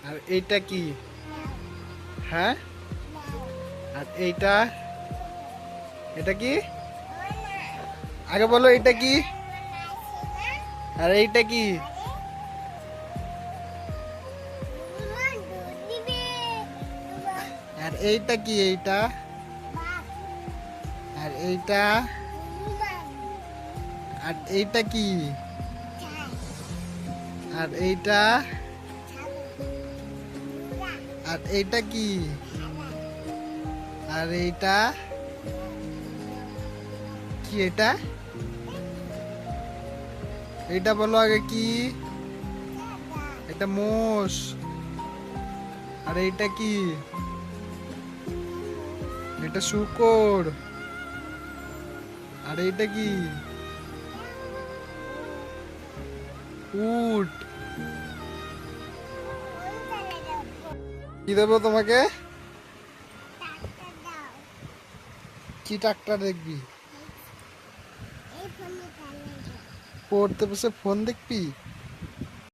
আর এইটা কি? হ্যাঁ, আর এইটা, এটা কি? আগে বলো এটা কি? আর এইটা কি? আর এইটা কি? এইটা, আর এইটা, আর এইটা কি? আর এইটা, আর এইটা কি? আর এইটা কি? এটা, এইটা বলো আগে কি? এটা মোষ। আর এইটা কি? এটা শূকর। আর এইটা কি? উট। কি দেবো তোমাকে? কি ট্রাক্টর দেখবি? পড়তে বসে ফোন দেখবি?